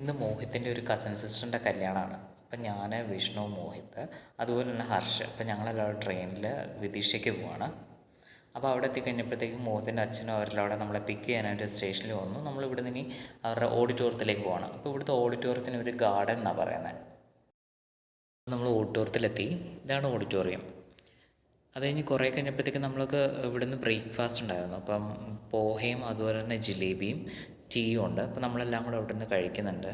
ഇന്ന് മോഹിത്തിൻ്റെ ഒരു കസിൻ സിസ്റ്ററിൻ്റെ കല്യാണമാണ്. അപ്പം ഞാൻ, വിഷ്ണു, മോഹിത്ത്, അതുപോലെ തന്നെ ഹർഷ്. അപ്പം ഞങ്ങളെല്ലാവരും ട്രെയിനിൽ വിദീഷയ്ക്ക് പോവാണ്. അപ്പോൾ അവിടെ എത്തിക്കഴിഞ്ഞപ്പോഴത്തേക്കും മോഹിത്തിൻ്റെ അച്ഛനും അവരെല്ലാം അവിടെ നമ്മളെ പിക്ക് ചെയ്യാനായിട്ട് സ്റ്റേഷനിൽ വന്നു. നമ്മളിവിടെ നിന്ന് ഇനി അവരുടെ ഓഡിറ്റോറിയത്തിലേക്ക് പോവാണ്. അപ്പോൾ ഇവിടുത്തെ ഓഡിറ്റോറിയത്തിന് ഒരു ഗാർഡൻ എന്നാണ് പറയുന്നത്. നമ്മൾ ഓഡിറ്റോറിയത്തിലെത്തി. ഇതാണ് ഓഡിറ്റോറിയം. അത് കഴിഞ്ഞ് കുറേ കഴിഞ്ഞപ്പോഴത്തേക്കും നമ്മൾക്ക് ഇവിടുന്ന് ബ്രേക്ക്ഫാസ്റ്റ് ഉണ്ടായിരുന്നു. അപ്പം പോഹയും അതുപോലെ തന്നെ ജിലേബിയും ടീയും ഉണ്ട്. അപ്പോൾ നമ്മളെല്ലാം കൂടെ അവിടെ നിന്ന് കഴിക്കുന്നുണ്ട്.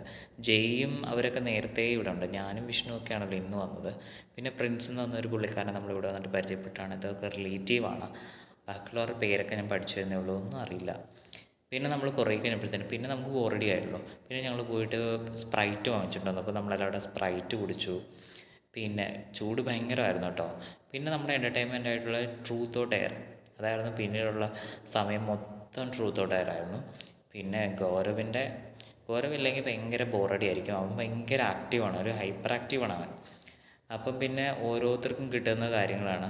ജെയ്യും അവരൊക്കെ നേരത്തെ ഇവിടെ ഉണ്ട്. ഞാനും വിഷ്ണു ഒക്കെയാണല്ലോ ഇന്ന് വന്നത്. പിന്നെ പ്രിൻസ് എന്ന് പറഞ്ഞൊരു പുള്ളിക്കാരനെ നമ്മളിവിടെ വന്നിട്ട് പരിചയപ്പെട്ടാണ്. ഇതൊക്കെ റിലേറ്റീവാണ്. ബാക്കിയുള്ളവരുടെ പേരൊക്കെ ഞാൻ പഠിച്ചു വരുന്നേ ഉള്ളൂ, ഒന്നും അറിയില്ല. പിന്നെ നമ്മൾ കുറേ കഴിഞ്ഞപ്പോഴത്തേനും പിന്നെ നമുക്ക് ബോറടി ആയല്ലോ. പിന്നെ ഞങ്ങൾ പോയിട്ട് സ്പ്രൈറ്റ് വാങ്ങിച്ചിട്ടുണ്ടായിരുന്നു. അപ്പോൾ നമ്മളെല്ലാവരും സ്പ്രൈറ്റ് കുടിച്ചു. പിന്നെ ചൂട് ഭയങ്കരമായിരുന്നു കേട്ടോ. പിന്നെ നമ്മുടെ എൻ്റർടൈൻമെൻ്റ് ആയിട്ടുള്ള ട്രൂത്ത് ഓർ ഡെയർ അതായിരുന്നു. പിന്നീടുള്ള സമയം മൊത്തം ട്രൂത്ത് ഓർ ഡെയർ ആയിരുന്നു. പിന്നെ ഗൗരവില്ലെങ്കിൽ ഭയങ്കര ബോറടി ആയിരിക്കും. അവൻ ഭയങ്കര ആക്റ്റീവാണ്, ഒരു ഹൈപ്പർ ആക്റ്റീവാണ് അവൻ. അപ്പം പിന്നെ ഓരോരുത്തർക്കും കിട്ടുന്ന കാര്യങ്ങളാണ്.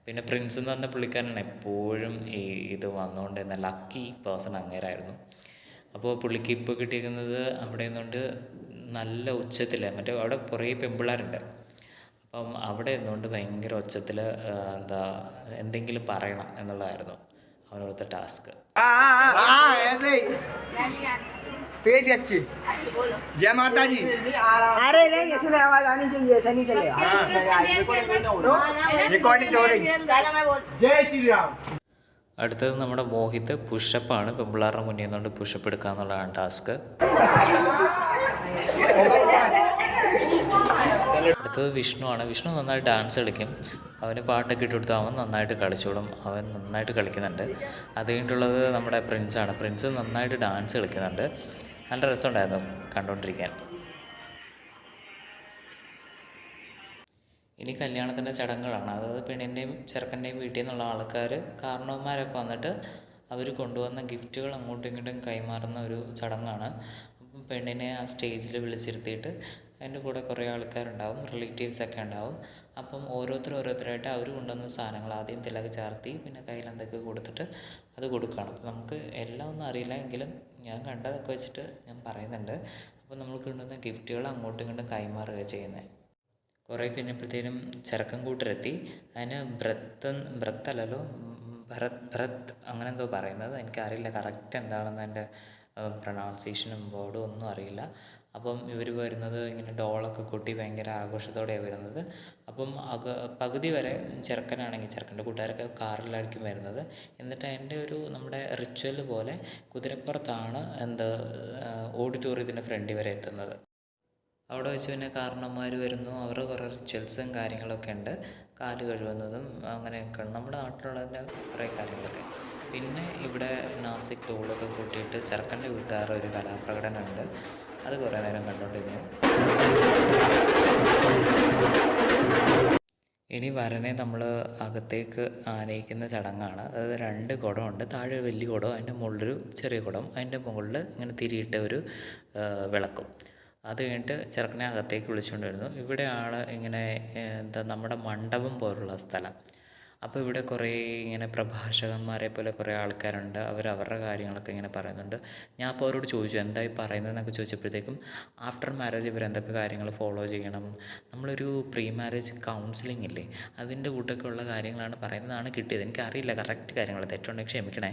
പിന്നെ പ്രിൻസ് എന്ന് പറഞ്ഞ പുള്ളിക്കാരനാണ് എപ്പോഴും ഇത് വന്നുകൊണ്ടിരുന്ന ലക്കി പേഴ്സൺ അങ്ങേരായിരുന്നു. അപ്പോൾ പുള്ളിക്ക് ഇപ്പോൾ കിട്ടിയിരിക്കുന്നത് അവിടെ നിന്നുകൊണ്ട് നല്ല ഉച്ചത്തിൽ, മറ്റേ അവിടെ കുറേ പെമ്പിള്ളേരുണ്ട്. അപ്പം അവിടെ നിന്നുകൊണ്ട് ഭയങ്കര ഉച്ചത്തിൽ എന്തെങ്കിലും പറയണം എന്നുള്ളതായിരുന്നു അവനോടത്തെ ടാസ്ക്. तेज अच्छी जय माता जी। अरे नहीं, ऐसे में आवाज आनी चाहिए, ऐसा नहीं चलेगा। रिकॉर्डिंग हो रही। जय श्री राम। അടുത്തത് നമ്മുടെ മോഹിത്ത് പുഷപ്പാണ്. പെമ്പിള്ളാരുടെ മുന്നിൽ നിന്നുകൊണ്ട് പുഷപ്പ് എടുക്കുക എന്നുള്ളതാണ് ടാസ്ക്. അടുത്തത് വിഷ്ണു ആണ്. വിഷ്ണു നന്നായിട്ട് ഡാൻസ് കളിക്കും. അവന് പാട്ടൊക്കെ ഇട്ട് കൊടുത്താൽ അവൻ നന്നായിട്ട് കളിച്ചോളും. അവൻ നന്നായിട്ട് കളിക്കുന്നുണ്ട്. അത് കഴിഞ്ഞിട്ടുള്ളത് നമ്മുടെ പ്രിൻസാണ്. പ്രിൻസ് നന്നായിട്ട് ഡാൻസ് കളിക്കുന്നുണ്ട്. നല്ല രസമുണ്ടായിരുന്നു കണ്ടുകൊണ്ടിരിക്കാൻ. ഇനി കല്യാണത്തിൻ്റെ ചടങ്ങുകളാണ്. അതായത് പെണ്ണിൻ്റെയും ചെറുക്കൻ്റെയും വീട്ടിൽ നിന്നുള്ള ആൾക്കാർ, കാരണവന്മാരൊക്കെ വന്നിട്ട് അവർ കൊണ്ടുവന്ന ഗിഫ്റ്റുകൾ അങ്ങോട്ടും ഇങ്ങോട്ടും കൈമാറുന്ന ഒരു ചടങ്ങാണ്. അപ്പം പെണ്ണിനെ ആ സ്റ്റേജിൽ വിളിച്ചിരുത്തിയിട്ട് അതിൻ്റെ കൂടെ കുറേ ആൾക്കാരുണ്ടാവും, റിലേറ്റീവ്സൊക്കെ ഉണ്ടാവും. അപ്പം ഓരോരുത്തരായിട്ട് അവർ കൊണ്ടുവന്ന സാധനങ്ങൾ ആദ്യം തിലക ചാർത്തി പിന്നെ കയ്യിൽ എന്തൊക്കെ കൊടുത്തിട്ട് അത് കൊടുക്കുകയാണ്. അപ്പം നമുക്ക് എല്ലാം ഒന്നും അറിയില്ല, എങ്കിലും ഞാൻ കണ്ടതൊക്കെ വെച്ചിട്ട് ഞാൻ പറയുന്നുണ്ട്. അപ്പം നമ്മൾ കൊണ്ടുവന്ന ഗിഫ്റ്റുകൾ അങ്ങോട്ടും ഇങ്ങോട്ടും കൈമാറുക ചെയ്യുന്നത്. കുറേ കഴിഞ്ഞപ്പോഴത്തേനും ചെറുക്കൻ കൂട്ടരെത്തി. അതിന് ബ്രത്തല്ലല്ലോ, ഭരത് അങ്ങനെ എന്തോ പറയുന്നത്, എനിക്കറിയില്ല കറക്റ്റ് എന്താണെന്ന് എൻ്റെ പ്രൊനൗൺസിയേഷനും വേർഡും ഒന്നും അറിയില്ല. അപ്പം ഇവർ വരുന്നത് ഇങ്ങനെ ഡോളൊക്കെ കൊട്ടി ഭയങ്കര ആഘോഷത്തോടെയാണ് വരുന്നത്. അപ്പം പകുതി വരെ ചെറുക്കനാണെങ്കിൽ ചെറുക്കൻ്റെ കൂട്ടുകാരൊക്കെ കാറിലായിരിക്കും വരുന്നത്. എന്നിട്ട് അതിൻ്റെ ഒരു നമ്മുടെ റിച്വൽ പോലെ കുതിരപ്പുറത്താണ് ഓഡിറ്റോറിയത്തിൻ്റെ ഫ്രണ്ടിൽ വരെ എത്തുന്നത്. അവിടെ വെച്ച് പിന്നെ കാരണവന്മാർ വരുന്നു. അവരുടെ കുറേ റിച്വൽസും കാര്യങ്ങളൊക്കെ ഉണ്ട്. കാല് കഴുകുന്നതും അങ്ങനെയൊക്കെ നമ്മുടെ നാട്ടിലുള്ളതിൻ്റെ കുറേ കാര്യങ്ങളൊക്കെ. പിന്നെ ഇവിടെ നാസിക് ടോളൊക്കെ കൂട്ടിയിട്ട് ചെറുക്കൻ്റെ വീട്ടുകാരുടെ ഒരു കലാപ്രകടനമുണ്ട്. അത് കുറേ നേരം കണ്ടുകൊണ്ടിരുന്നു. ഇനി വരനെ നമ്മൾ അകത്തേക്ക് ആനയിക്കുന്ന ചടങ്ങാണ്. അതായത് 2 കുടമുണ്ട്. താഴെ വലിയ കുടം, അതിൻ്റെ മുകളിലൊരു ചെറിയ കുടം, അതിൻ്റെ മുകളിൽ ഇങ്ങനെ തിരിയിട്ട ഒരു വിളക്കും. അത് കഴിഞ്ഞിട്ട് ചെറുക്കനെ അകത്തേക്ക് വിളിച്ചുകൊണ്ട് വരുന്നു. ഇവിടെയാണ് ഇങ്ങനെ നമ്മുടെ മണ്ഡപം പോലുള്ള സ്ഥലം. അപ്പോൾ ഇവിടെ കുറേ ഇങ്ങനെ പ്രഭാഷകന്മാരെ പോലെ കുറേ ആൾക്കാരുണ്ട്. അവരുടെ കാര്യങ്ങളൊക്കെ ഇങ്ങനെ പറയുന്നുണ്ട്. ഞാൻ അപ്പോൾ അവരോട് ചോദിച്ചു എന്തായി പറയുന്നതെന്നൊക്കെ ചോദിച്ചപ്പോഴത്തേക്കും ആഫ്റ്റർ മാരേജ് ഇവരെന്തൊക്കെ കാര്യങ്ങൾ ഫോളോ ചെയ്യണം, നമ്മളൊരു പ്രീ മാരേജ് കൗൺസിലിംഗ് ഇല്ലേ, അതിൻ്റെ കൂട്ടൊക്കെ ഉള്ള കാര്യങ്ങളാണ് പറയുന്നതാണ് കിട്ടിയത്. എനിക്കറിയില്ല കറക്റ്റ് കാര്യങ്ങൾ, തെറ്റുണ്ടെങ്കിൽ ക്ഷമിക്കണേ.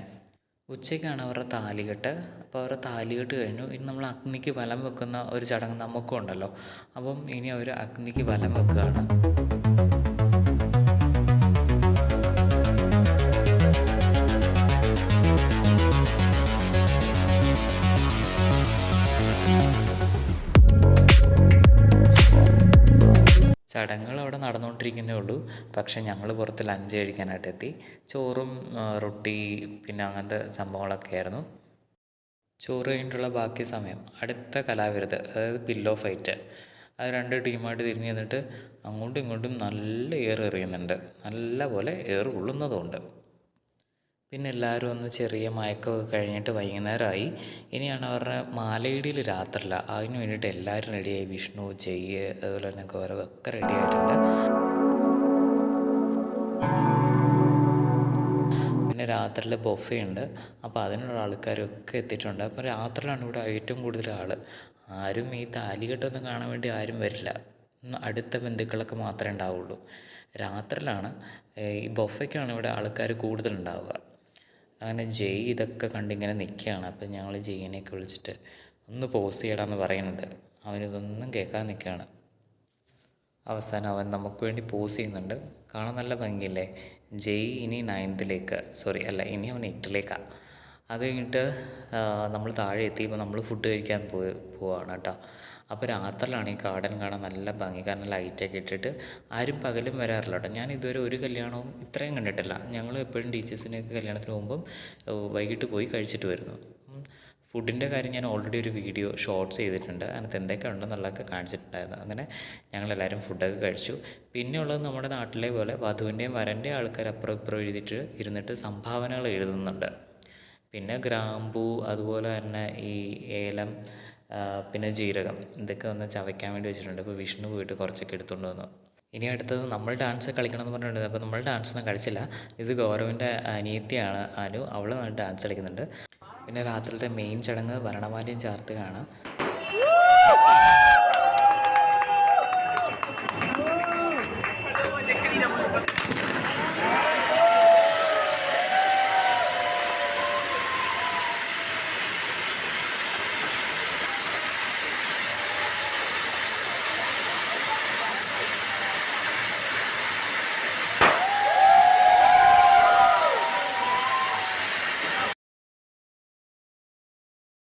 ഉച്ചയ്ക്കാണ് അവരുടെ താലികെട്ട്. അപ്പോൾ അവരുടെ താലികെട്ട് കഴിഞ്ഞു. ഇനി നമ്മൾ അഗ്നിക്ക് വലം വെക്കുന്ന ഒരു ചടങ്ങ് നമുക്കും ഉണ്ടല്ലോ. അപ്പം ഇനി അവർ അഗ്നിക്ക് വലം വെക്കുകയാണ്. ചടങ്ങുകൾ അവിടെ നടന്നുകൊണ്ടിരിക്കുന്നേ ഉള്ളൂ. പക്ഷേ ഞങ്ങൾ പുറത്ത് ലഞ്ച് കഴിക്കാനായിട്ട് എത്തി. ചോറും റൊട്ടി പിന്നെ അങ്ങനത്തെ സംഭവങ്ങളൊക്കെ ആയിരുന്നു. ചോറ് കഴിഞ്ഞിട്ടുള്ള ബാക്കി സമയം അടുത്ത കലാവിരുത്, അതായത് പില്ലോ ഫൈറ്റ്. അത് 2 ടീമായിട്ട് തിരിഞ്ഞ് നിന്നിട്ട് അങ്ങോട്ടും ഇങ്ങോട്ടും നല്ല ഏറ് എറിയുന്നുണ്ട്. നല്ല പോലെ ഏറ് കൊള്ളുന്നതുമുണ്ട്. പിന്നെ എല്ലാവരും ഒന്ന് ചെറിയ മയക്കമൊക്കെ കഴിഞ്ഞിട്ട് വൈകുന്നേരമായി. ഇനിയാണ് അവരുടെ മാലയിടിയിൽ രാത്രിയില്ല. അതിന് വേണ്ടിയിട്ട് എല്ലാവരും റെഡിയായി. വിഷ്ണു, ജയ്, അതുപോലെ തന്നെ ഗൗരവ് ഒക്കെ റെഡി ആയിട്ടുണ്ട്. പിന്നെ രാത്രിയിൽ ബൊഫേ ഉണ്ട്. അപ്പോൾ അതിനുള്ള ആൾക്കാരൊക്കെ എത്തിയിട്ടുണ്ട്. അപ്പോൾ രാത്രിയിലാണ് ഇവിടെ ഏറ്റവും കൂടുതൽ ആൾ. ആരും ഈ താലികെട്ടൊന്നും കാണാൻ വേണ്ടി ആരും വരില്ല. അടുത്ത ബന്ധുക്കളൊക്കെ മാത്രമേ ഉണ്ടാവുള്ളൂ. രാത്രിയിലാണ് ഈ ബൊഫയ്ക്കാണ് ഇവിടെ ആൾക്കാർ കൂടുതലുണ്ടാവുക. അങ്ങനെ ജയ് ഇതൊക്കെ കണ്ടിങ്ങനെ നിൽക്കുകയാണ്. അപ്പം ഞങ്ങൾ ജയ്യിനെയൊക്കെ വിളിച്ചിട്ട് ഒന്ന് പോസ് ചെയ്യടാന്ന് പറയുന്നുണ്ട്. അവനിതൊന്നും കേൾക്കാൻ നിൽക്കുകയാണ്. അവസാനം അവൻ നമുക്ക് വേണ്ടി പോസ് ചെയ്യുന്നുണ്ട്. കാണാൻ നല്ല ഭംഗിയില്ലേ. ജയ് ഇനി 9th ഇനി അവൻ 8th. അത് കഴിഞ്ഞിട്ട് നമ്മൾ താഴെ എത്തിയപ്പോൾ നമ്മൾ ഫുഡ് കഴിക്കാൻ പോവാണ് കേട്ടോ. അപ്പോൾ രാത്രിയിലാണ് ഈ ഗാർഡൻ കാണാൻ നല്ല ഭംഗി. കാരണം ലൈറ്റൊക്കെ ഇട്ടിട്ട് ആരും പകലും വരാറില്ല കേട്ടോ. ഞാൻ ഇതുവരെ ഒരു കല്യാണവും ഇത്രയും കണ്ടിട്ടില്ല. ഞങ്ങൾ എപ്പോഴും ടീച്ചേഴ്സിൻ്റെയൊക്കെ കല്യാണത്തിന് പോകുമ്പം വൈകിട്ട് പോയി കഴിച്ചിട്ട് വരുന്നു. ഫുഡിൻ്റെ കാര്യം ഞാൻ ഓൾറെഡി ഒരു വീഡിയോ ഷോർട്സ് ചെയ്തിട്ടുണ്ട്. അതിനകത്ത് എന്തൊക്കെ ഉണ്ടെന്നുള്ളതൊക്കെ കാണിച്ചിട്ടുണ്ടായിരുന്നു. അങ്ങനെ ഞങ്ങളെല്ലാവരും ഫുഡൊക്കെ കഴിച്ചു. പിന്നെയുള്ളത് നമ്മുടെ നാട്ടിലെ പോലെ വധുവിൻ്റെയും വരൻ്റെയും ആൾക്കാർ അപ്പുറം ഇപ്പുറം ഇരുന്നിട്ട് സംഭാവനകൾ എഴുതുന്നുണ്ട്. പിന്നെ ഗ്രാമ്പൂ, അതുപോലെ തന്നെ ഈ ഏലം, പിന്നെ ജീരകം, ഇതൊക്കെ ഒന്ന് ചവയ്ക്കാൻ വേണ്ടി വെച്ചിട്ടുണ്ട്. അപ്പോൾ വിഷ്ണു പോയിട്ട് കുറച്ചൊക്കെ എടുത്തുകൊണ്ട് വന്നു. ഇനി അടുത്തത് നമ്മൾ ഡാൻസ് കളിക്കണം എന്ന് പറഞ്ഞിട്ടുണ്ട്. അപ്പോൾ നമ്മൾ ഡാൻസൊന്നും കളിച്ചില്ല. ഇത് ഗൗരവിൻ്റെ അനിയത്തിയാണ് അനു, അവൾ ഡാൻസ് കളിക്കുന്നുണ്ട്. പിന്നെ രാത്രിയിലത്തെ മെയിൻ ചടങ്ങ് ഭരണമാല്യം ചാർത്തുകയാണ്.